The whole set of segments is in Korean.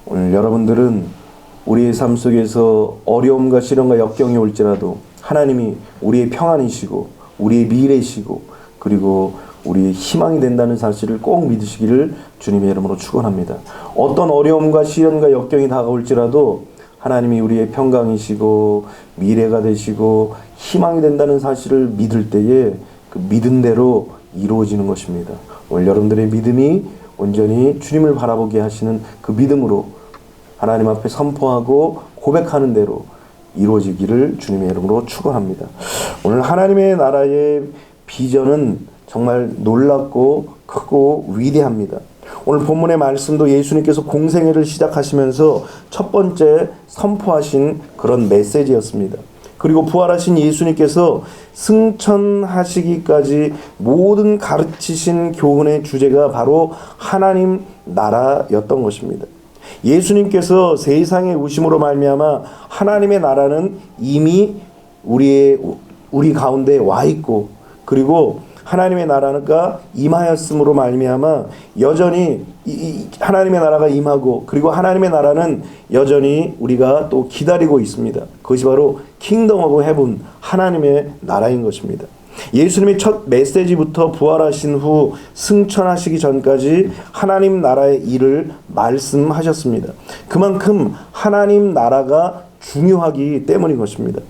오늘 여러분들은 우리의 삶 속에서 어려움과 시련과 역경이 올지라도 하나님이 우리의 평안이시고 우리의 미래이시고 그리고 우리의 희망이 된다는 사실을 꼭 믿으시기를 주님의 이름으로 축원합니다. 어떤 어려움과 시련과 역경이 다가올지라도 하나님이 우리의 평강이시고 미래가 되시고 희망이 된다는 사실을 믿을 때에 그 믿은 대로 이루어지는 것입니다. 오늘 여러분들의 믿음이 온전히 주님을 바라보게 하시는 그 믿음으로 하나님 앞에 선포하고 고백하는 대로 이루어지기를 주님의 이름으로 축원합니다. 오늘 하나님의 나라의 비전은 정말 놀랍고 크고 위대합니다. 오늘 본문의 말씀도 예수님께서 공생애를 시작하시면서 첫 번째 선포하신 그런 메시지였습니다. 그리고 부활하신 예수님께서 승천하시기까지 모든 가르치신 교훈의 주제가 바로 하나님 나라였던 것입니다. 예수님께서 세상에 오심으로 말미암아 하나님의 나라는 이미 우리 가운데 와 있고 그리고 하나님의 나라가 임하였음으로 말미암아 여전히 하나님의 나라가 임하고 그리고 하나님의 나라는 여전히 우리가 또 기다리고 있습니다. 그것이 바로 킹덤 오브 헤븐 하나님의 나라인 것입니다. 예수님이 첫 메시지부터 부활하신 후 승천하시기 전까지 하나님 나라의 일을 말씀하셨습니다. 그만큼 하나님 나라가 중요하기 때문인 것입니다.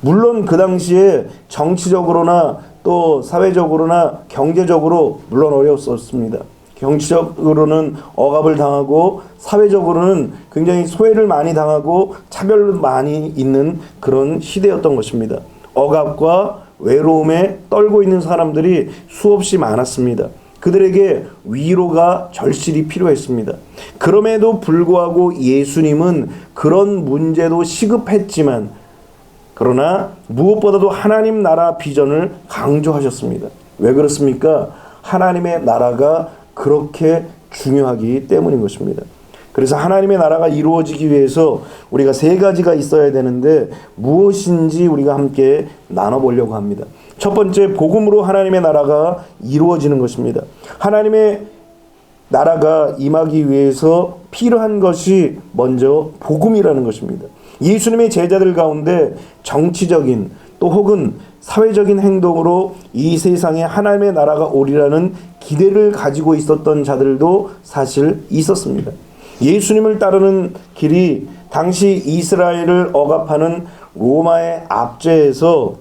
물론 그 당시에 정치적으로나 또 사회적으로나 경제적으로 물론 어려웠었습니다. 정치적으로는 억압을 당하고 사회적으로는 굉장히 소외를 많이 당하고 차별도 많이 있는 그런 시대였던 것입니다. 억압과 외로움에 떨고 있는 사람들이 수없이 많았습니다. 그들에게 위로가 절실히 필요했습니다. 그럼에도 불구하고 예수님은 그런 문제도 시급했지만 그러나 무엇보다도 하나님 나라 비전을 강조하셨습니다. 왜 그렇습니까? 하나님의 나라가 그렇게 중요하기 때문인 것입니다. 그래서 하나님의 나라가 이루어지기 위해서 우리가 세 가지가 있어야 되는데 무엇인지 우리가 함께 나눠보려고 합니다. 첫 번째, 복음으로 하나님의 나라가 이루어지는 것입니다. 하나님의 나라가 임하기 위해서 필요한 것이 먼저 복음이라는 것입니다. 예수님의 제자들 가운데 정치적인 또 혹은 사회적인 행동으로 이 세상에 하나님의 나라가 오리라는 기대를 가지고 있었던 자들도 사실 있었습니다. 예수님을 따르는 길이 당시 이스라엘을 억압하는 로마의 압제에서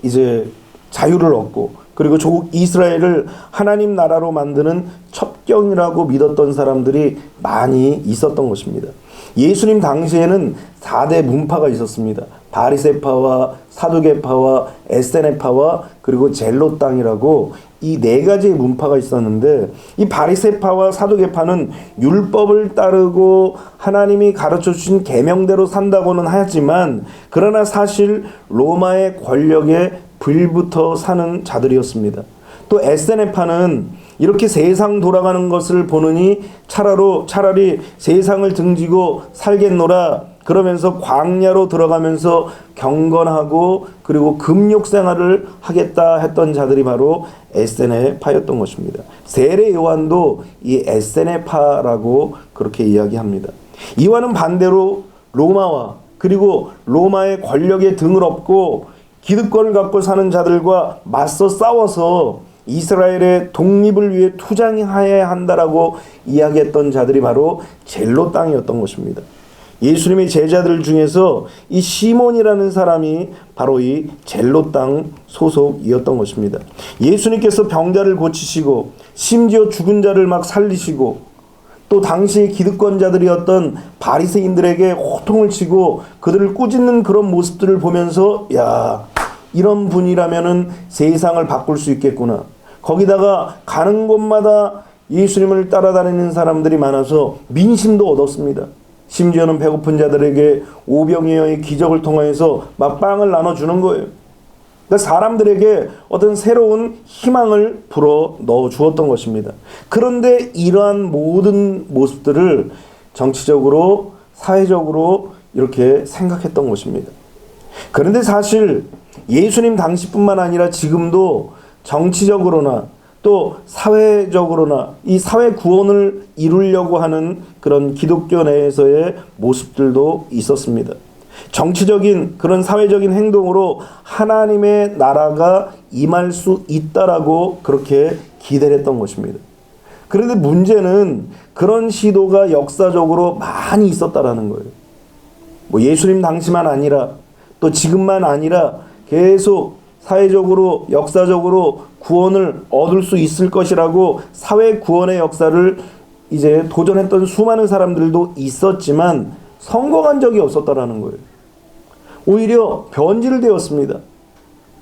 이제 자유를 얻고 그리고 조국 이스라엘을 하나님 나라로 만드는 첩경이라고 믿었던 사람들이 많이 있었던 것입니다. 예수님 당시에는 4대 문파가 있었습니다. 바리새파와 사두개파와 에세네파와 그리고 젤롯당이라고 이 네 가지의 문파가 있었는데 이 바리새파와 사두개파는 율법을 따르고 하나님이 가르쳐 주신 계명대로 산다고는 하였지만 그러나 사실 로마의 권력에 불붙어 사는 자들이었습니다. 또 에세네파는 이렇게 세상 돌아가는 것을 보느니 차라리 세상을 등지고 살겠노라 그러면서 광야로 들어가면서 경건하고 그리고 금욕 생활을 하겠다 했던 자들이 바로 에세네파였던 것입니다. 세례 요한도 이 에세네파라고 그렇게 이야기합니다. 이와는 반대로 로마와 그리고 로마의 권력에 등을 업고 기득권을 갖고 사는 자들과 맞서 싸워서 이스라엘의 독립을 위해 투쟁해야 한다라고 이야기했던 자들이 바로 젤롯 땅이었던 것입니다. 예수님의 제자들 중에서 이 시몬이라는 사람이 바로 이 젤롯 땅 소속이었던 것입니다. 예수님께서 병자를 고치시고 심지어 죽은 자를 막 살리시고 또 당시 기득권자들이었던 바리새인들에게 호통을 치고 그들을 꾸짖는 그런 모습들을 보면서 야, 이런 분이라면은 세상을 바꿀 수 있겠구나. 거기다가 가는 곳마다 예수님을 따라다니는 사람들이 많아서 민심도 얻었습니다. 심지어는 배고픈 자들에게 오병이어의 기적을 통해서 막 빵을 나눠주는 거예요. 그러니까 사람들에게 어떤 새로운 희망을 불어 넣어 주었던 것입니다. 그런데 이러한 모든 모습들을 정치적으로 사회적으로 이렇게 생각했던 것입니다. 그런데 사실 예수님 당시뿐만 아니라 지금도 정치적으로나 또 사회적으로나 이 사회 구원을 이루려고 하는 그런 기독교 내에서의 모습들도 있었습니다. 정치적인 그런 사회적인 행동으로 하나님의 나라가 임할 수 있다라고 그렇게 기대를 했던 것입니다. 그런데 문제는 그런 시도가 역사적으로 많이 있었다라는 거예요. 뭐 예수님 당시만 아니라 또 지금만 아니라 계속 사회적으로 역사적으로 구원을 얻을 수 있을 것이라고 사회 구원의 역사를 이제 도전했던 수많은 사람들도 있었지만 성공한 적이 없었다라는 거예요. 오히려 변질되었습니다.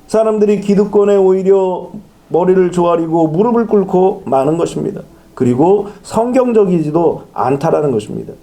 사람들이 기득권에 오히려 머리를 조아리고 무릎을 꿇고 마는 것입니다. 그리고 성경적이지도 않다라는 것입니다.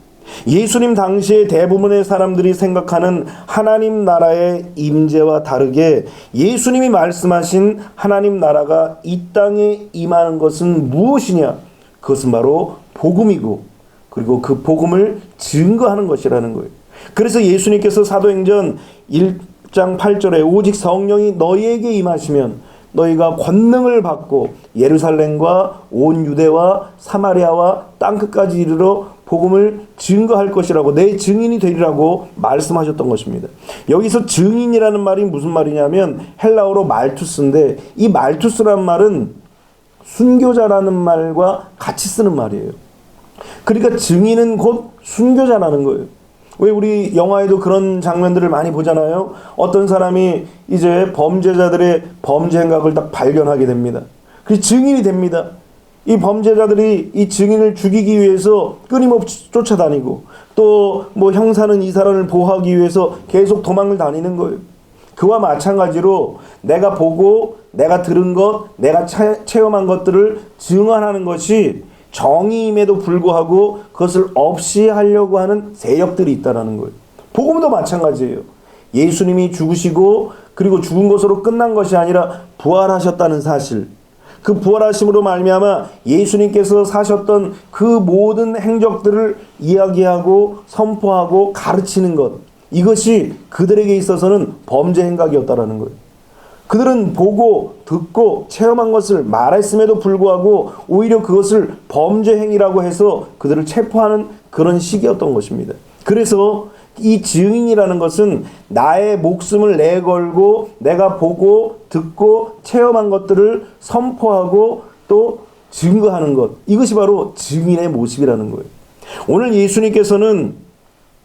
예수님 당시에 대부분의 사람들이 생각하는 하나님 나라의 임재와 다르게 예수님이 말씀하신 하나님 나라가 이 땅에 임하는 것은 무엇이냐? 그것은 바로 복음이고 그리고 그 복음을 증거하는 것이라는 거예요. 그래서 예수님께서 사도행전 1장 8절에 오직 성령이 너희에게 임하시면 너희가 권능을 받고 예루살렘과 온 유대와 사마리아와 땅끝까지 이르러 복음을 증거할 것이라고 내 증인이 되리라고 말씀하셨던 것입니다. 여기서 증인이라는 말이 무슨 말이냐면 헬라어로 말투스인데 이 말투스란 말은 순교자라는 말과 같이 쓰는 말이에요. 그러니까 증인은 곧 순교자라는 거예요. 왜 우리 영화에도 그런 장면들을 많이 보잖아요. 어떤 사람이 이제 범죄자들의 범죄 행각을 딱 발견하게 됩니다. 그래서 증인이 됩니다. 이 범죄자들이 이 증인을 죽이기 위해서 끊임없이 쫓아다니고 또 뭐 형사는 이 사람을 보호하기 위해서 계속 도망을 다니는 거예요. 그와 마찬가지로 내가 보고 내가 들은 것, 내가 체험한 것들을 증언하는 것이 정의임에도 불구하고 그것을 없이 하려고 하는 세력들이 있다는 거예요. 복음도 마찬가지예요. 예수님이 죽으시고 그리고 죽은 것으로 끝난 것이 아니라 부활하셨다는 사실, 그 부활하심으로 말미암아 예수님께서 사셨던 그 모든 행적들을 이야기하고 선포하고 가르치는 것, 이것이 그들에게 있어서는 범죄 행각이었다라는 거예요. 그들은 보고 듣고 체험한 것을 말했음에도 불구하고 오히려 그것을 범죄 행위라고 해서 그들을 체포하는 그런 시기였던 것입니다. 그래서 이 증인이라는 것은 나의 목숨을 내걸고 내가 보고 듣고 체험한 것들을 선포하고 또 증거하는 것, 이것이 바로 증인의 모습이라는 거예요. 오늘 예수님께서는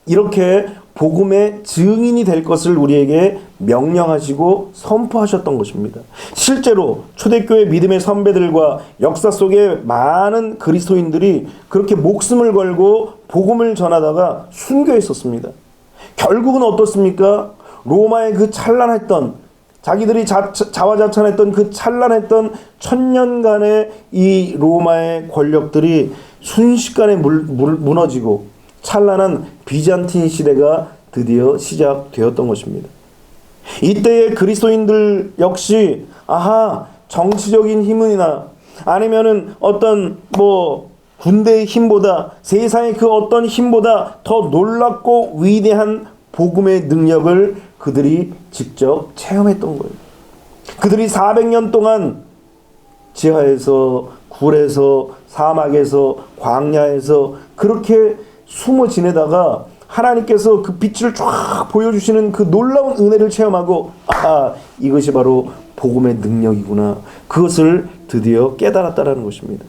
이렇게 복음의 증인이 될 것을 우리에게 명령하시고 선포하셨던 것입니다. 실제로 초대교회 믿음의 선배들과 역사 속에 많은 그리스도인들이 그렇게 목숨을 걸고 복음을 전하다가 순교했었습니다. 결국은 어떻습니까? 로마의 그 찬란했던, 자기들이 자화자찬했던 그 찬란했던 천년간의 이 로마의 권력들이 순식간에 무너지고 찬란한 비잔틴 시대가 드디어 시작되었던 것입니다. 이때의 그리스도인들 역시 정치적인 힘이나 아니면은 어떤 군대의 힘보다 세상의 그 어떤 힘보다 더 놀랍고 위대한 복음의 능력을 그들이 직접 체험했던 거예요. 그들이 400년 동안 지하에서 굴에서 사막에서 광야에서 그렇게 숨어 지내다가 하나님께서 그 빛을 쫙 보여주시는 그 놀라운 은혜를 체험하고 이것이 바로 복음의 능력이구나, 그것을 드디어 깨달았다라는 것입니다.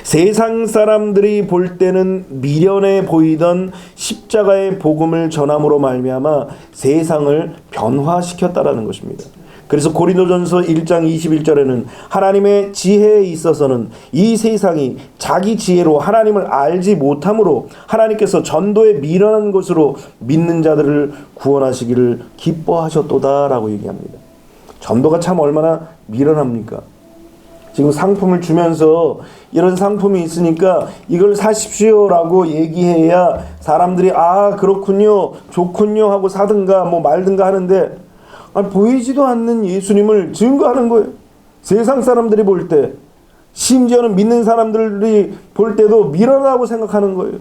세상 사람들이 볼 때는 미련해 보이던 십자가의 복음을 전함으로 말미암아 세상을 변화시켰다라는 것입니다. 그래서 고린도전서 1장 21절에는 하나님의 지혜에 있어서는 이 세상이 자기 지혜로 하나님을 알지 못함으로 하나님께서 전도에 미련한 것으로 믿는 자들을 구원하시기를 기뻐하셨도다라고 얘기합니다. 전도가 참 얼마나 미련합니까? 지금 상품을 주면서 이런 상품이 있으니까 이걸 사십시오라고 얘기해야 사람들이 그렇군요, 좋군요 하고 사든가 말든가 하는데 보이지도 않는 예수님을 증거하는 거예요. 세상 사람들이 볼 때, 심지어는 믿는 사람들이 볼 때도 미련하다고 생각하는 거예요.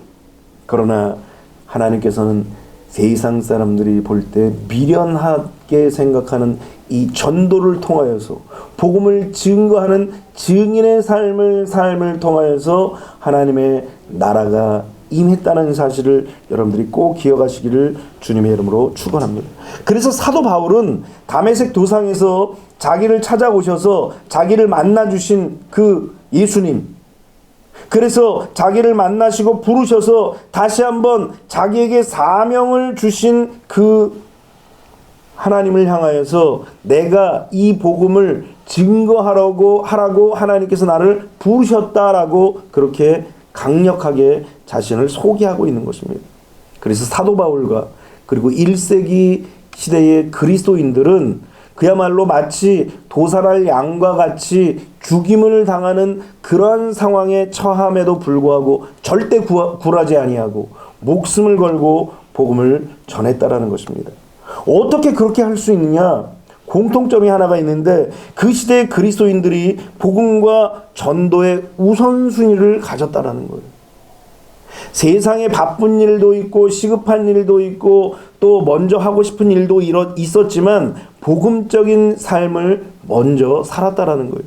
그러나 하나님께서는 세상 사람들이 볼 때 미련하게 생각하는 이 전도를 통하여서 복음을 증거하는 증인의 삶을 통하여서 하나님의 나라가 임했다는 사실을 여러분들이 꼭 기억하시기를 주님의 이름으로 축원합니다. 그래서 사도 바울은 다메섹 도상에서 자기를 찾아오셔서 자기를 만나주신 그 예수님, 그래서 자기를 만나시고 부르셔서 다시 한번 자기에게 사명을 주신 그 하나님을 향하여서 내가 이 복음을 증거하라고 하나님께서 나를 부르셨다라고 그렇게 강력하게 자신을 소개하고 있는 것입니다. 그래서 사도 바울과 그리고 1세기 시대의 그리스도인들은 그야말로 마치 도살할 양과 같이 죽임을 당하는 그러한 상황에 처함에도 불구하고 절대 굴하지 아니하고 목숨을 걸고 복음을 전했다라는 것입니다. 어떻게 그렇게 할 수 있느냐? 공통점이 하나가 있는데 그 시대의 그리스도인들이 복음과 전도의 우선순위를 가졌다라는 거예요. 세상에 바쁜 일도 있고 시급한 일도 있고 또 먼저 하고 싶은 일도 있었지만 복음적인 삶을 먼저 살았다라는 거예요.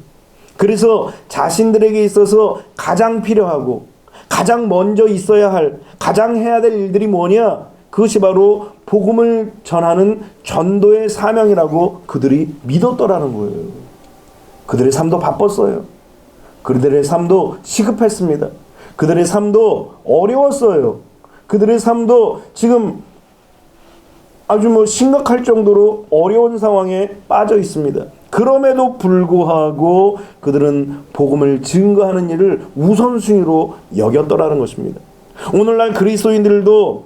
그래서 자신들에게 있어서 가장 필요하고 가장 먼저 있어야 할, 가장 해야 될 일들이 뭐냐? 그것이 바로 복음을 전하는 전도의 사명이라고 그들이 믿었더라는 거예요. 그들의 삶도 바빴어요. 그들의 삶도 시급했습니다. 그들의 삶도 어려웠어요. 그들의 삶도 지금 아주 심각할 정도로 어려운 상황에 빠져 있습니다. 그럼에도 불구하고 그들은 복음을 증거하는 일을 우선순위로 여겼더라는 것입니다. 오늘날 그리스도인들도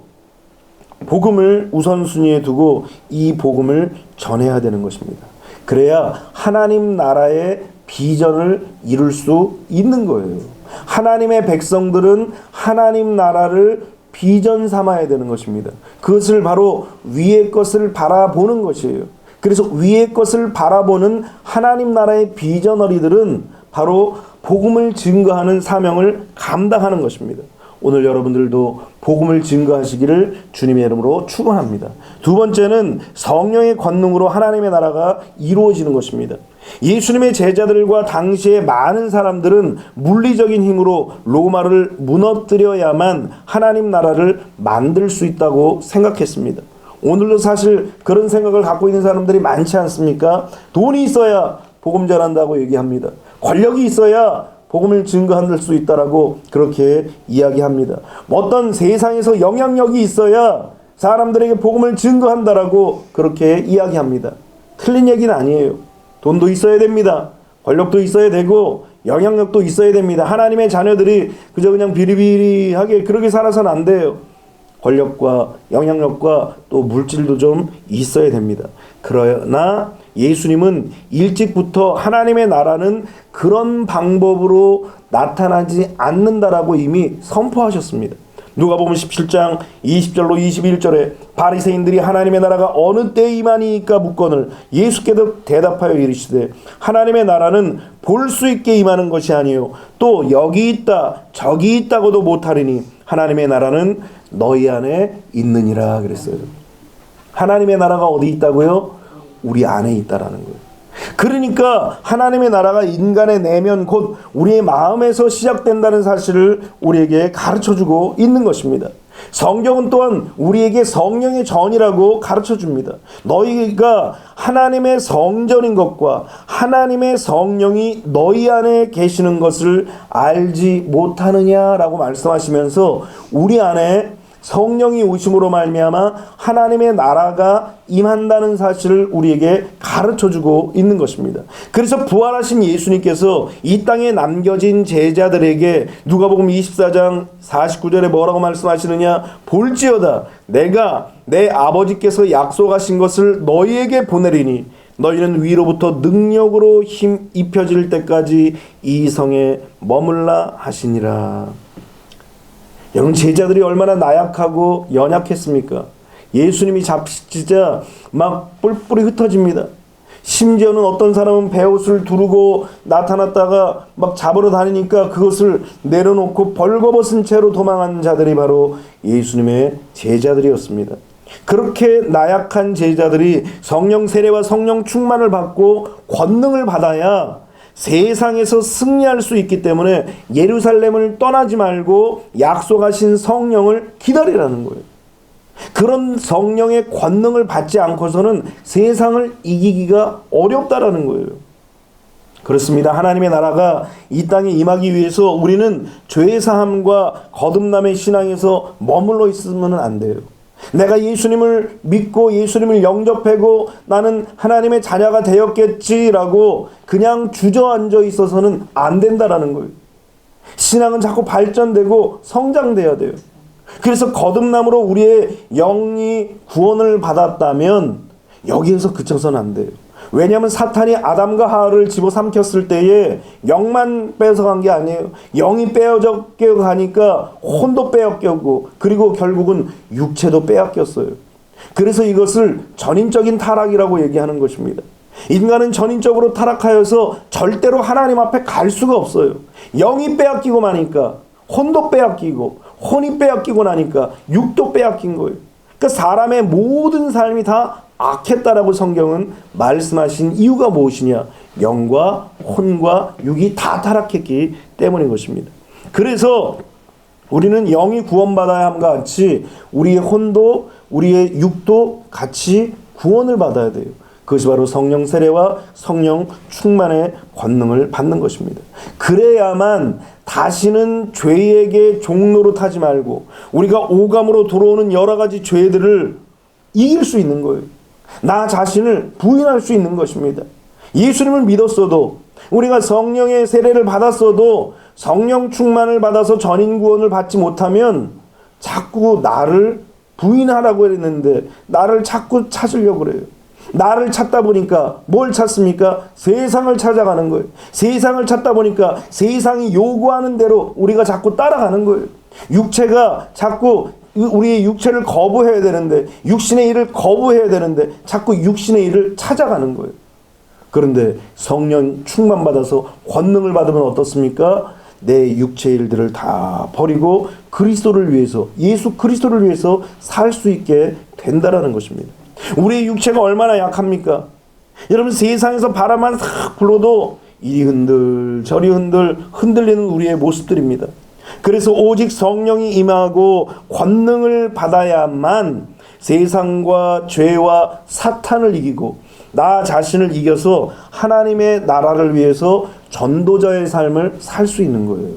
복음을 우선순위에 두고 이 복음을 전해야 되는 것입니다. 그래야 하나님 나라의 비전을 이룰 수 있는 거예요. 하나님의 백성들은 하나님 나라를 비전 삼아야 되는 것입니다. 그것을 바로 위의 것을 바라보는 것이에요. 그래서 위의 것을 바라보는 하나님 나라의 비전어리들은 바로 복음을 증거하는 사명을 감당하는 것입니다. 오늘 여러분들도 복음을 증거하시기를 주님의 이름으로 축원합니다. 두 번째는 성령의 권능으로 하나님의 나라가 이루어지는 것입니다. 예수님의 제자들과 당시의 많은 사람들은 물리적인 힘으로 로마를 무너뜨려야만 하나님 나라를 만들 수 있다고 생각했습니다. 오늘도 사실 그런 생각을 갖고 있는 사람들이 많지 않습니까? 돈이 있어야 복음 전한다고 얘기합니다. 권력이 있어야 복음을 증거할 수 있다라고 그렇게 이야기합니다. 어떤 세상에서 영향력이 있어야 사람들에게 복음을 증거한다라고 그렇게 이야기합니다. 틀린 얘기는 아니에요. 돈도 있어야 됩니다. 권력도 있어야 되고 영향력도 있어야 됩니다. 하나님의 자녀들이 그냥 비리비리하게 그렇게 살아서는 안 돼요. 권력과 영향력과 또 물질도 좀 있어야 됩니다. 그러나 예수님은 일찍부터 하나님의 나라는 그런 방법으로 나타나지 않는다라고 이미 선포하셨습니다. 누가복음 17장 20절로 21절에 바리새인들이 하나님의 나라가 어느 때에 임하니까 묻거늘 예수께서 대답하여 이르시되 하나님의 나라는 볼 수 있게 임하는 것이 아니요 또 여기 있다 저기 있다고도 못하리니 하나님의 나라는 너희 안에 있느니라 그랬어요. 하나님의 나라가 어디 있다고요? 우리 안에 있다라는 거예요. 그러니까 하나님의 나라가 인간의 내면 곧 우리의 마음에서 시작된다는 사실을 우리에게 가르쳐주고 있는 것입니다. 성경은 또한 우리에게 성령의 전이라고 가르쳐줍니다. 너희가 하나님의 성전인 것과 하나님의 성령이 너희 안에 계시는 것을 알지 못하느냐라고 말씀하시면서 우리 안에 성령이 오심으로 말미암아 하나님의 나라가 임한다는 사실을 우리에게 가르쳐주고 있는 것입니다. 그래서 부활하신 예수님께서 이 땅에 남겨진 제자들에게 누가복음 24장 49절에 뭐라고 말씀하시느냐? 볼지어다 내가 내 아버지께서 약속하신 것을 너희에게 보내리니 너희는 위로부터 능력으로 힘 입혀질 때까지 이 성에 머물라 하시니라. 여러분 제자들이 얼마나 나약하고 연약했습니까? 예수님이 잡히자 막 뿔뿔이 흩어집니다. 심지어는 어떤 사람은 베옷을 두르고 나타났다가 막 잡으러 다니니까 그것을 내려놓고 벌거벗은 채로 도망한 자들이 바로 예수님의 제자들이었습니다. 그렇게 나약한 제자들이 성령 세례와 성령 충만을 받고 권능을 받아야 세상에서 승리할 수 있기 때문에 예루살렘을 떠나지 말고 약속하신 성령을 기다리라는 거예요. 그런 성령의 권능을 받지 않고서는 세상을 이기기가 어렵다라는 거예요. 그렇습니다. 하나님의 나라가 이 땅에 임하기 위해서 우리는 죄사함과 거듭남의 신앙에서 머물러 있으면 안 돼요. 내가 예수님을 믿고 예수님을 영접하고 나는 하나님의 자녀가 되었겠지라고 그냥 주저앉아 있어서는 안 된다라는 거예요. 신앙은 자꾸 발전되고 성장돼야 돼요. 그래서 거듭남으로 우리의 영이 구원을 받았다면 여기에서 그쳐서는 안 돼요. 왜냐하면 사탄이 아담과 하와를 집어삼켰을 때에 영만 뺏어간 게 아니에요. 영이 빼앗겨 가니까 혼도 빼앗겼고 그리고 결국은 육체도 빼앗겼어요. 그래서 이것을 전인적인 타락이라고 얘기하는 것입니다. 인간은 전인적으로 타락하여서 절대로 하나님 앞에 갈 수가 없어요. 영이 빼앗기고 나니까 혼도 빼앗기고 혼이 빼앗기고 나니까 육도 빼앗긴 거예요. 그러니까 사람의 모든 삶이 다 악했다라고 성경은 말씀하신 이유가 무엇이냐? 영과 혼과 육이 다 타락했기 때문인 것입니다. 그래서 우리는 영이 구원받아야 함과 같이 우리의 혼도 우리의 육도 같이 구원을 받아야 돼요. 그것이 바로 성령 세례와 성령 충만의 권능을 받는 것입니다. 그래야만 다시는 죄에게 종로로 타지 말고 우리가 오감으로 들어오는 여러 가지 죄들을 이길 수 있는 거예요. 나 자신을 부인할 수 있는 것입니다. 예수님을 믿었어도 우리가 성령의 세례를 받았어도 성령 충만을 받아서 전인 구원을 받지 못하면 자꾸 나를 부인하라고 했는데 나를 자꾸 찾으려고 그래요. 나를 찾다 보니까 뭘 찾습니까? 세상을 찾아가는 거예요. 세상을 찾다 보니까 세상이 요구하는 대로 우리가 자꾸 따라가는 거예요. 육체가 자꾸 우리의 육체를 거부해야 되는데 육신의 일을 거부해야 되는데 자꾸 육신의 일을 찾아가는 거예요. 그런데 성령 충만받아서 권능을 받으면 어떻습니까? 내 육체의 일들을 다 버리고 그리스도를 위해서 예수 그리스도를 위해서 살 수 있게 된다라는 것입니다. 우리의 육체가 얼마나 약합니까? 여러분 세상에서 바람만 싹 불어도 이리 흔들 저리 흔들리는 우리의 모습들입니다. 그래서 오직 성령이 임하고 권능을 받아야만 세상과 죄와 사탄을 이기고 나 자신을 이겨서 하나님의 나라를 위해서 전도자의 삶을 살 수 있는 거예요.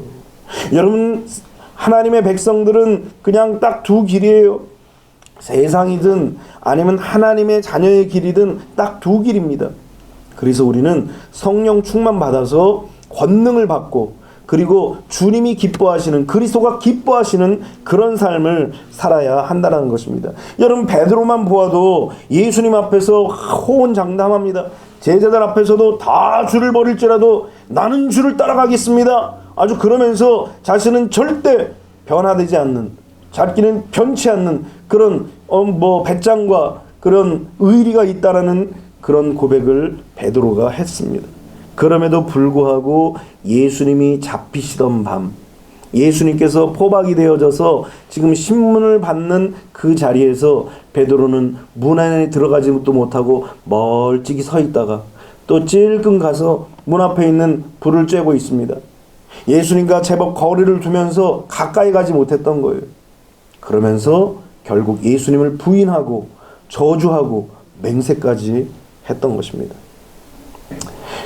여러분 하나님의 백성들은 그냥 딱 두 길이에요. 세상이든 아니면 하나님의 자녀의 길이든 딱 두 길입니다. 그래서 우리는 성령 충만 받아서 권능을 받고 그리고 주님이 기뻐하시는 그리스도가 기뻐하시는 그런 삶을 살아야 한다는 것입니다. 여러분 베드로만 보아도 예수님 앞에서 호언장담합니다. 제자들 앞에서도 다 주를 버릴지라도 나는 주를 따라가겠습니다. 아주 그러면서 자신은 절대 변화되지 않는 자기는 변치 않는 그런 배짱과 그런 의리가 있다라는 그런 고백을 베드로가 했습니다. 그럼에도 불구하고 예수님이 잡히시던 밤 예수님께서 포박이 되어져서 지금 신문을 받는 그 자리에서 베드로는 문 안에 들어가지도 못하고 멀찍이 서 있다가 또 찔끔 가서 문 앞에 있는 불을 쬐고 있습니다. 예수님과 제법 거리를 두면서 가까이 가지 못했던 거예요. 그러면서 결국 예수님을 부인하고 저주하고 맹세까지 했던 것입니다.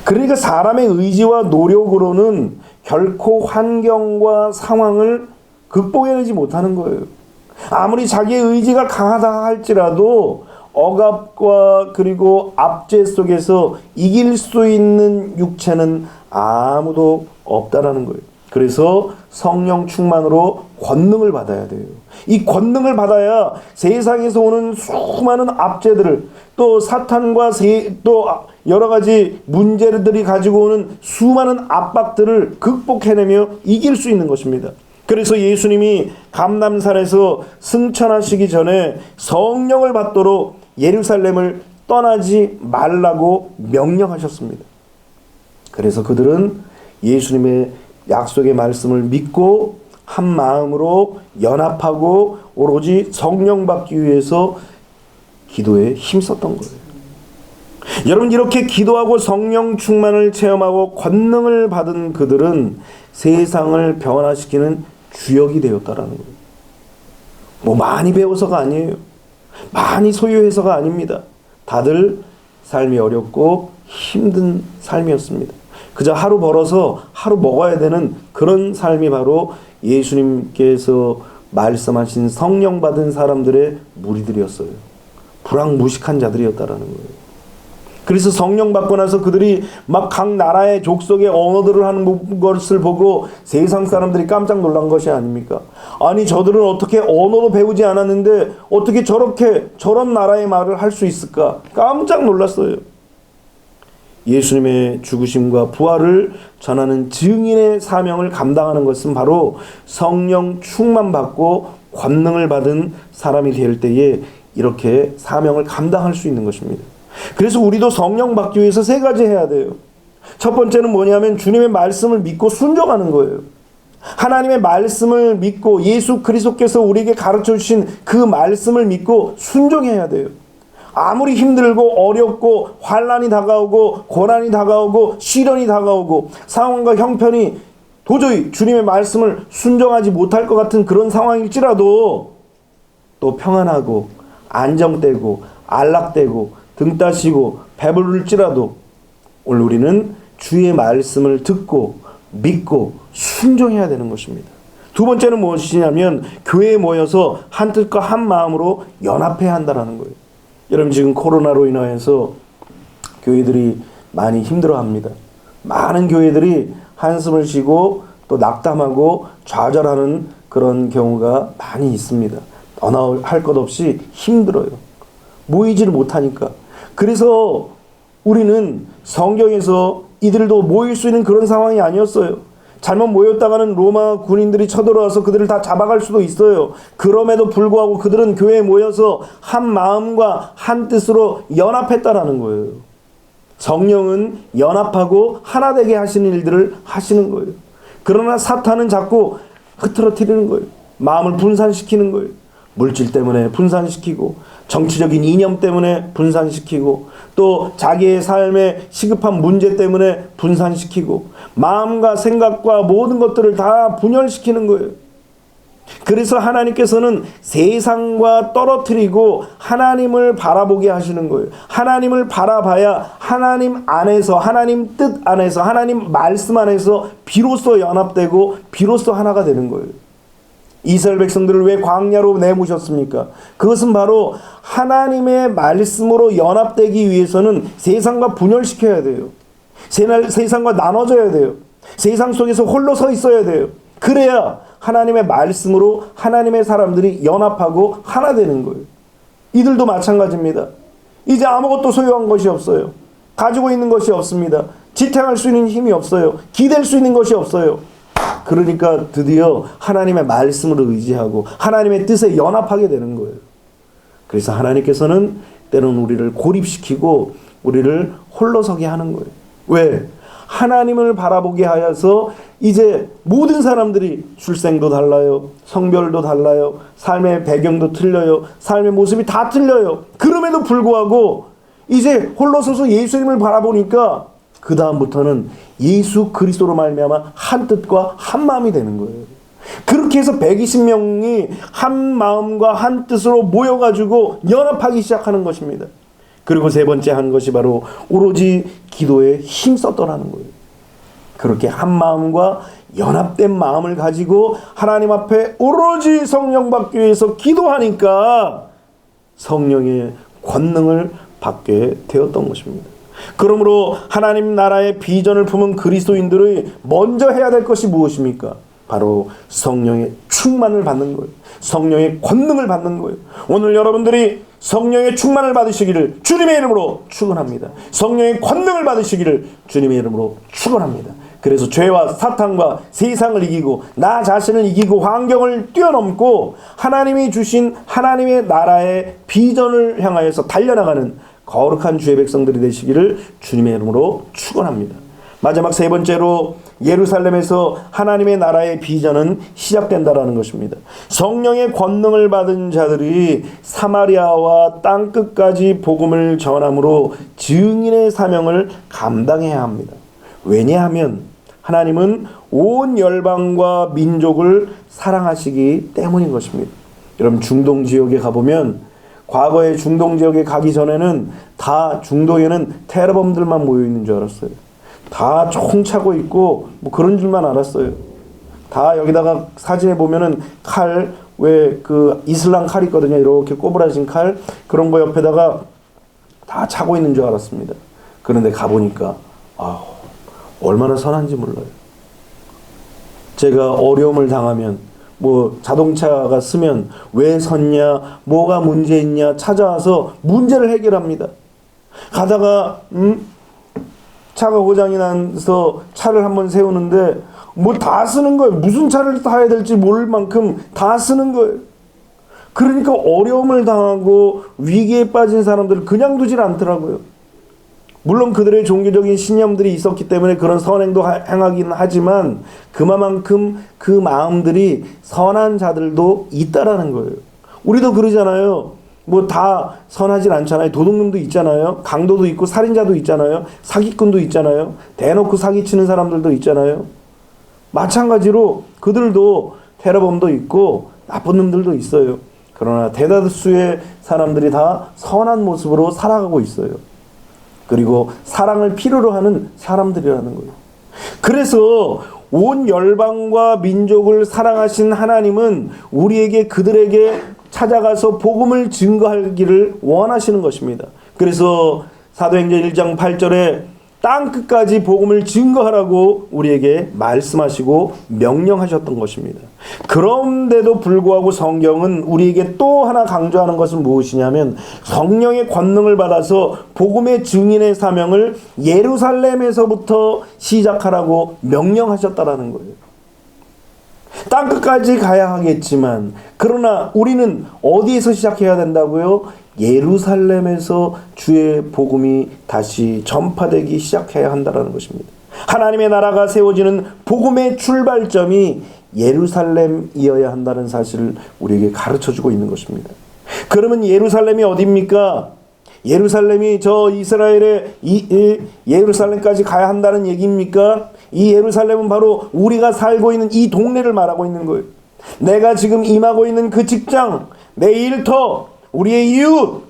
그러니까 사람의 의지와 노력으로는 결코 환경과 상황을 극복해내지 못하는 거예요. 아무리 자기의 의지가 강하다 할지라도 억압과 그리고 압제 속에서 이길 수 있는 육체는 아무도 없다라는 거예요. 그래서 성령 충만으로 권능을 받아야 돼요. 이 권능을 받아야 세상에서 오는 수많은 압제들을 또 사탄과 또 여러 가지 문제들이 가지고 오는 수많은 압박들을 극복해내며 이길 수 있는 것입니다. 그래서 예수님이 감람산에서 승천하시기 전에 성령을 받도록 예루살렘을 떠나지 말라고 명령하셨습니다. 그래서 그들은 예수님의 약속의 말씀을 믿고 한 마음으로 연합하고 오로지 성령 받기 위해서 기도에 힘썼던 거예요. 여러분, 이렇게 기도하고 성령 충만을 체험하고 권능을 받은 그들은 세상을 변화시키는 주역이 되었다라는 거예요. 뭐 많이 배워서가 아니에요. 많이 소유해서가 아닙니다. 다들 삶이 어렵고 힘든 삶이었습니다. 그저 하루 벌어서 하루 먹어야 되는 그런 삶이 바로 예수님께서 말씀하신 성령 받은 사람들의 무리들이었어요. 불황무식한 자들이었다라는 거예요. 그래서 성령 받고 나서 그들이 막 각 나라의 족속의 언어들을 하는 것을 보고 세상 사람들이 깜짝 놀란 것이 아닙니까? 아니, 저들은 어떻게 언어도 배우지 않았는데 어떻게 저런 나라의 말을 할 수 있을까? 깜짝 놀랐어요. 예수님의 죽으심과 부활을 전하는 증인의 사명을 감당하는 것은 바로 성령 충만 받고 권능을 받은 사람이 될 때에 이렇게 사명을 감당할 수 있는 것입니다. 그래서 우리도 성령 받기 위해서 세 가지 해야 돼요. 첫 번째는 뭐냐면 주님의 말씀을 믿고 순종하는 거예요. 하나님의 말씀을 믿고 예수 그리스도께서 우리에게 가르쳐 주신 그 말씀을 믿고 순종해야 돼요. 아무리 힘들고 어렵고 환난이 다가오고 고난이 다가오고 시련이 다가오고 상황과 형편이 도저히 주님의 말씀을 순종하지 못할 것 같은 그런 상황일지라도 또 평안하고 안정되고 안락되고 등 따시고 배부를지라도 오늘 우리는 주의 말씀을 듣고 믿고 순종해야 되는 것입니다. 두 번째는 무엇이냐면 교회에 모여서 한 뜻과 한 마음으로 연합해야 한다는 거예요. 여러분, 지금 코로나로 인하여서 교회들이 많이 힘들어합니다. 많은 교회들이 한숨을 쉬고 또 낙담하고 좌절하는 그런 경우가 많이 있습니다. 할 것 없이 힘들어요. 모이지를 못하니까. 그래서 우리는 성경에서 이들도 모일 수 있는 그런 상황이 아니었어요. 잘못 모였다가는 로마 군인들이 쳐들어와서 그들을 다 잡아갈 수도 있어요. 그럼에도 불구하고 그들은 교회에 모여서 한 마음과 한 뜻으로 연합했다라는 거예요. 성령은 연합하고 하나 되게 하시는 일들을 하시는 거예요. 그러나 사탄은 자꾸 흐트러뜨리는 거예요. 마음을 분산시키는 거예요. 물질 때문에 분산시키고 정치적인 이념 때문에 분산시키고 또 자기의 삶의 시급한 문제 때문에 분산시키고 마음과 생각과 모든 것들을 다 분열시키는 거예요. 그래서 하나님께서는 세상과 떨어뜨리고 하나님을 바라보게 하시는 거예요. 하나님을 바라봐야 하나님 안에서, 하나님 뜻 안에서, 하나님 말씀 안에서 비로소 연합되고 비로소 하나가 되는 거예요. 이스라엘 백성들을 왜 광야로 내모셨습니까? 그것은 바로 하나님의 말씀으로 연합되기 위해서는 세상과 분열시켜야 돼요. 세상과 나눠져야 돼요. 세상 속에서 홀로 서 있어야 돼요. 그래야 하나님의 말씀으로 하나님의 사람들이 연합하고 하나 되는 거예요. 이들도 마찬가지입니다. 이제 아무것도 소유한 것이 없어요. 가지고 있는 것이 없습니다. 지탱할 수 있는 힘이 없어요. 기댈 수 있는 것이 없어요. 그러니까 드디어 하나님의 말씀으로 의지하고 하나님의 뜻에 연합하게 되는 거예요. 그래서 하나님께서는 때로는 우리를 고립시키고 우리를 홀로서게 하는 거예요. 왜? 하나님을 바라보게 하여서 이제 모든 사람들이 출생도 달라요. 성별도 달라요. 삶의 배경도 틀려요. 삶의 모습이 다 틀려요. 그럼에도 불구하고 이제 홀로 서서 예수님을 바라보니까 그 다음부터는 예수 그리스도로 말미암아 한 뜻과 한 마음이 되는 거예요. 그렇게 해서 120명이 한 마음과 한 뜻으로 모여가지고 연합하기 시작하는 것입니다. 그리고 세 번째 한 것이 바로 오로지 기도에 힘썼더라는 거예요. 그렇게 한 마음과 연합된 마음을 가지고 하나님 앞에 오로지 성령 받기 위해서 기도하니까 성령의 권능을 받게 되었던 것입니다. 그러므로 하나님 나라의 비전을 품은 그리스도인들의 먼저 해야 될 것이 무엇입니까? 바로 성령의 충만을 받는 거예요. 성령의 권능을 받는 거예요. 오늘 여러분들이 성령의 충만을 받으시기를 주님의 이름으로 축원합니다. 성령의 권능을 받으시기를 주님의 이름으로 축원합니다. 그래서 죄와 사탄과 세상을 이기고 나 자신을 이기고 환경을 뛰어넘고 하나님이 주신 하나님의 나라의 비전을 향하여서 달려나가는 거룩한 주의 백성들이 되시기를 주님의 이름으로 축원합니다. 마지막 세 번째로 예루살렘에서 하나님의 나라의 비전은 시작된다라는 것입니다. 성령의 권능을 받은 자들이 사마리아와 땅끝까지 복음을 전함으로 증인의 사명을 감당해야 합니다. 왜냐하면 하나님은 온 열방과 민족을 사랑하시기 때문인 것입니다. 여러분, 중동 지역에 가보면, 과거에 중동 지역에 가기 전에는 다 중동에는 테러범들만 모여 있는 줄 알았어요. 다 총 차고 있고 뭐 그런 줄만 알았어요. 다 여기다가 사진에 보면은 칼, 왜 그 이슬람 칼 있거든요. 이렇게 꼬부라진 칼, 그런 거 옆에다가 다 차고 있는 줄 알았습니다. 그런데 가보니까 얼마나 선한지 몰라요. 제가 어려움을 당하면, 뭐 자동차가 쓰면 왜 섰냐, 뭐가 문제 있냐 찾아와서 문제를 해결합니다. 가다가 차가 고장이 나서 차를 한번 세우는데 뭐 다 쓰는 거예요. 무슨 차를 타야 될지 모를 만큼 다 쓰는 거예요. 그러니까 어려움을 당하고 위기에 빠진 사람들을 그냥 두질 않더라고요. 물론 그들의 종교적인 신념들이 있었기 때문에 그런 선행도 행하긴 하지만 그만큼 그 마음들이 선한 자들도 있다라는 거예요. 우리도 그러잖아요. 뭐 다 선하진 않잖아요. 도둑놈도 있잖아요. 강도도 있고 살인자도 있잖아요. 사기꾼도 있잖아요. 대놓고 사기치는 사람들도 있잖아요. 마찬가지로 그들도 테러범도 있고 나쁜 놈들도 있어요. 그러나 대다수의 사람들이 다 선한 모습으로 살아가고 있어요. 그리고 사랑을 필요로 하는 사람들이라는 거예요. 그래서 온 열방과 민족을 사랑하신 하나님은 우리에게, 그들에게 찾아가서 복음을 증거하기를 원하시는 것입니다. 그래서 사도행전 1장 8절에 땅끝까지 복음을 증거하라고 우리에게 말씀하시고 명령하셨던 것입니다. 그런데도 불구하고 성경은 우리에게 또 하나 강조하는 것은 무엇이냐면, 성령의 권능을 받아서 복음의 증인의 사명을 예루살렘에서부터 시작하라고 명령하셨다라는 거예요. 땅끝까지 가야 하겠지만, 그러나 우리는 어디에서 시작해야 된다고요? 예루살렘에서 주의 복음이 다시 전파되기 시작해야 한다는 것입니다. 하나님의 나라가 세워지는 복음의 출발점이 예루살렘이어야 한다는 사실을 우리에게 가르쳐주고 있는 것입니다. 그러면 예루살렘이 어디입니까? 예루살렘이 저 이스라엘의 예루살렘까지 가야 한다는 얘기입니까? 이 예루살렘은 바로 우리가 살고 있는 이 동네를 말하고 있는 거예요. 내가 지금 임하고 있는 그 직장, 내 일터, 우리의 이웃,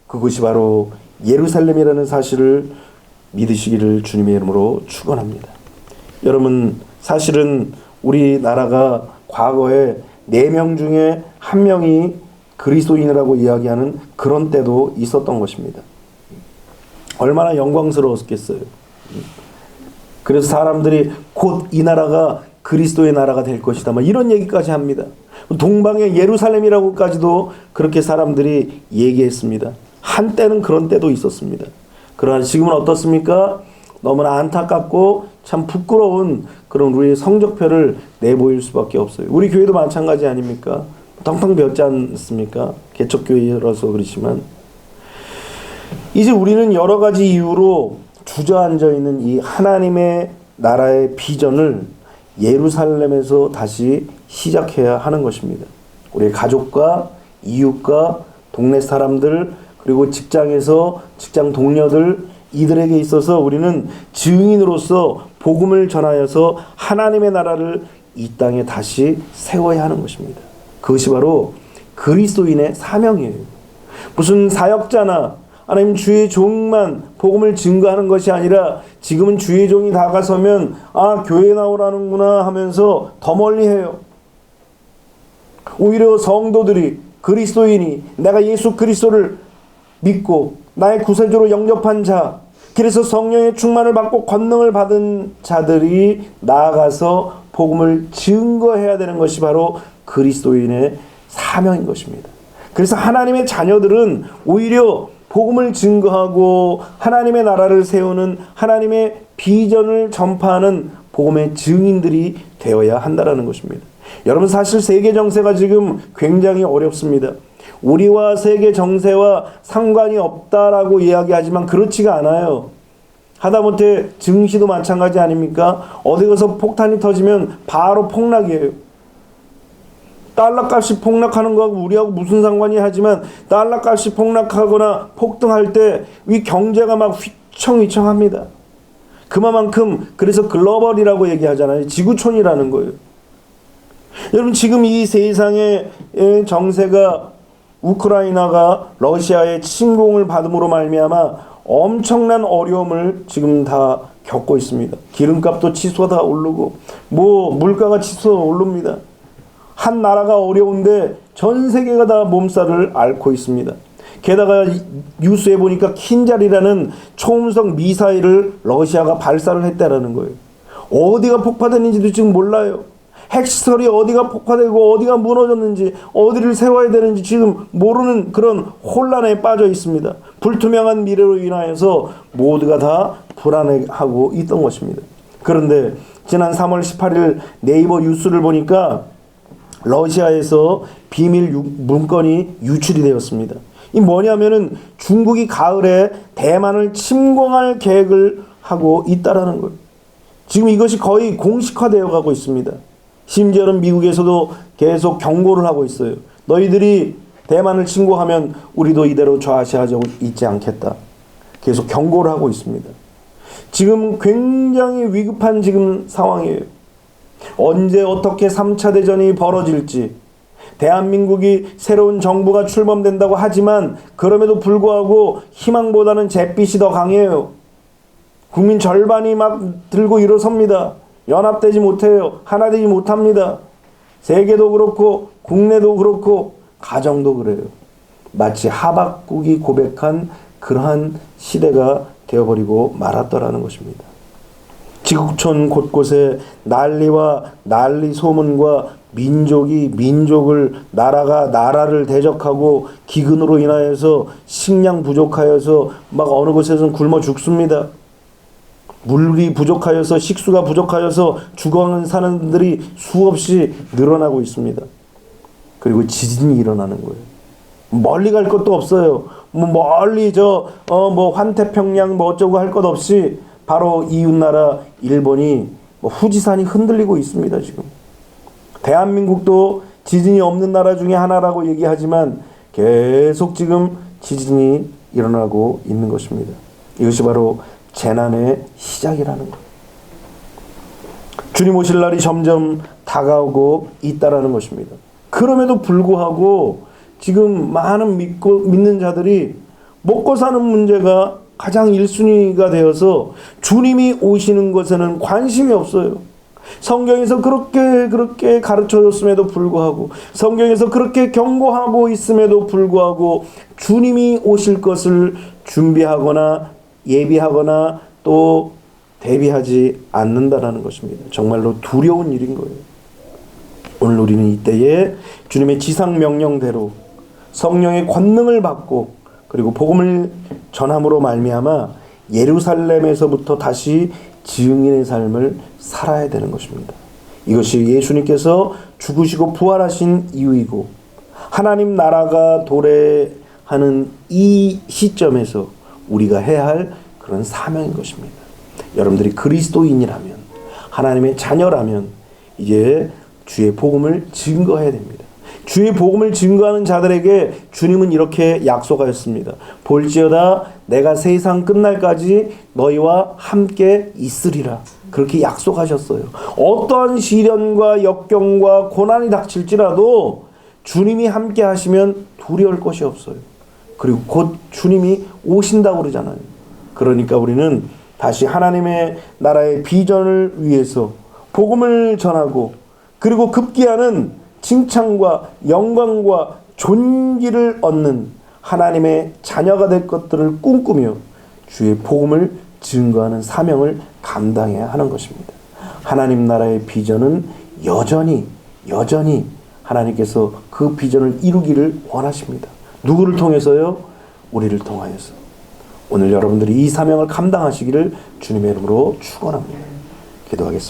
그것이 바로 예루살렘이라는 사실을 믿으시기를 주님의 이름으로 축원합니다. 여러분, 사실은 우리나라가 과거에 4명 중에 1명이 그리스도인이라고 이야기하는 그런 때도 있었던 것입니다. 얼마나 영광스러웠겠어요. 그래서 사람들이 곧 이 나라가 그리스도의 나라가 될 것이다, 막 이런 얘기까지 합니다. 동방의 예루살렘이라고까지도 그렇게 사람들이 얘기했습니다. 한때는 그런 때도 있었습니다. 그러나 지금은 어떻습니까? 너무나 안타깝고 참 부끄러운 그런 우리의 성적표를 내보일 수밖에 없어요. 우리 교회도 마찬가지 아닙니까? 텅텅 비었지 않습니까? 개척교회라서 그렇지만 이제 우리는 여러 가지 이유로 주저앉아 있는 이 하나님의 나라의 비전을 예루살렘에서 다시 시작해야 하는 것입니다. 우리의 가족과 이웃과 동네 사람들, 그리고 직장에서 직장 동료들, 이들에게 있어서 우리는 증인으로서 복음을 전하여서 하나님의 나라를 이 땅에 다시 세워야 하는 것입니다. 그것이 바로 그리스도인의 사명이에요. 무슨 사역자나 하나님 주의 종만 복음을 증거하는 것이 아니라, 지금은 주의 종이 다가서면 교회 나오라는구나 하면서 더 멀리 해요. 오히려 성도들이, 그리스도인이, 내가 예수 그리스도를 믿고 나의 구세주로 영접한 자, 그래서 성령의 충만을 받고 권능을 받은 자들이 나아가서 복음을 증거해야 되는 것이 바로 그리스도인의 사명인 것입니다. 그래서 하나님의 자녀들은 오히려 복음을 증거하고 하나님의 나라를 세우는, 하나님의 비전을 전파하는 복음의 증인들이 되어야 한다는 것입니다. 여러분, 사실 세계 정세가 지금 굉장히 어렵습니다. 우리와 세계 정세와 상관이 없다라고 이야기하지만 그렇지가 않아요. 하다못해 증시도 마찬가지 아닙니까? 어디 가서 폭탄이 터지면 바로 폭락이에요. 달러 값이 폭락하는 거하고 우리하고 무슨 상관이 하지만 달러 값이 폭락하거나 폭등할 때 이 경제가 막 휘청휘청합니다. 그만큼 그래서 글로벌이라고 얘기하잖아요. 지구촌이라는 거예요. 여러분 지금 이 세상의 정세가 우크라이나가 러시아의 침공을 받음으로 말미암아 엄청난 어려움을 지금 다 겪고 있습니다. 기름값도 치솟아 오르고 물가가 치솟아 오릅니다. 한 나라가 어려운데 전 세계가 다 몸살을 앓고 있습니다. 게다가 뉴스에 보니까 킨잘이라는 초음속 미사일을 러시아가 발사를 했다라는 거예요. 어디가 폭파됐는지도 지금 몰라요. 핵시설이 어디가 폭파되고 어디가 무너졌는지 어디를 세워야 되는지 지금 모르는 그런 혼란에 빠져 있습니다. 불투명한 미래로 인하여서 모두가 다 불안해하고 있던 것입니다. 그런데 지난 3월 18일 네이버 뉴스를 보니까 러시아에서 비밀 문건이 유출이 되었습니다. 이 뭐냐면은 중국이 가을에 대만을 침공할 계획을 하고 있다라는 거예요. 지금 이것이 거의 공식화되어 가고 있습니다. 심지어는 미국에서도 계속 경고를 하고 있어요. 너희들이 대만을 침공하면 우리도 이대로 좌시하고 있지 않겠다. 계속 경고를 하고 있습니다. 지금 굉장히 위급한 지금 상황이에요. 언제 어떻게 3차 대전이 벌어질지, 대한민국이 새로운 정부가 출범된다고 하지만 그럼에도 불구하고 희망보다는 잿빛이 더 강해요. 국민 절반이 막 들고 일어섭니다. 연합되지 못해요. 하나 되지 못합니다. 세계도 그렇고 국내도 그렇고 가정도 그래요. 마치 하박국이 고백한 그러한 시대가 되어버리고 말았더라는 것입니다. 지구촌 곳곳에 난리와 난리 소문과 민족이 민족을, 나라가 나라를 대적하고 기근으로 인하여서 식량 부족하여서 막 어느 곳에서는 굶어 죽습니다. 물이 부족하여서, 식수가 부족하여서 죽어가는 사람들이 수없이 늘어나고 있습니다. 그리고 지진이 일어나는 거예요. 멀리 갈 것도 없어요. 멀리 환태평양 어쩌고 할 것 없이 바로 이웃나라 일본이 후지산이 흔들리고 있습니다. 지금 대한민국도 지진이 없는 나라 중에 하나라고 얘기하지만 계속 지금 지진이 일어나고 있는 것입니다. 이것이 바로 재난의 시작이라는 것. 주님 오실 날이 점점 다가오고 있다라는 것입니다. 그럼에도 불구하고 지금 많은 믿는 자들이 먹고 사는 문제가 가장 1순위가 되어서 주님이 오시는 것에는 관심이 없어요. 성경에서 그렇게 가르쳐줬음에도 불구하고, 성경에서 그렇게 경고하고 있음에도 불구하고 주님이 오실 것을 준비하거나 예비하거나 또 대비하지 않는다라는 것입니다. 정말로 두려운 일인 거예요. 오늘 우리는 이때에 주님의 지상 명령대로 성령의 권능을 받고 그리고 복음을 전함으로 말미암아 예루살렘에서부터 다시 증인의 삶을 살아야 되는 것입니다. 이것이 예수님께서 죽으시고 부활하신 이유이고 하나님 나라가 도래하는 이 시점에서 우리가 해야 할 그런 사명인 것입니다. 여러분들이 그리스도인이라면, 하나님의 자녀라면 이제 주의 복음을 증거해야 됩니다. 주의 복음을 증거하는 자들에게 주님은 이렇게 약속하였습니다. 볼지어다 내가 세상 끝날까지 너희와 함께 있으리라. 그렇게 약속하셨어요. 어떠한 시련과 역경과 고난이 닥칠지라도 주님이 함께 하시면 두려울 것이 없어요. 그리고 곧 주님이 오신다고 그러잖아요. 그러니까 우리는 다시 하나님의 나라의 비전을 위해서 복음을 전하고 그리고 급기야는 칭찬과 영광과 존귀를 얻는 하나님의 자녀가 될 것들을 꿈꾸며 주의 복음을 증거하는 사명을 감당해야 하는 것입니다. 하나님 나라의 비전은 여전히 하나님께서 그 비전을 이루기를 원하십니다. 누구를 통해서요? 우리를 통하여서. 오늘 여러분들이 이 사명을 감당하시기를 주님의 이름으로 축원합니다. 기도하겠습니다.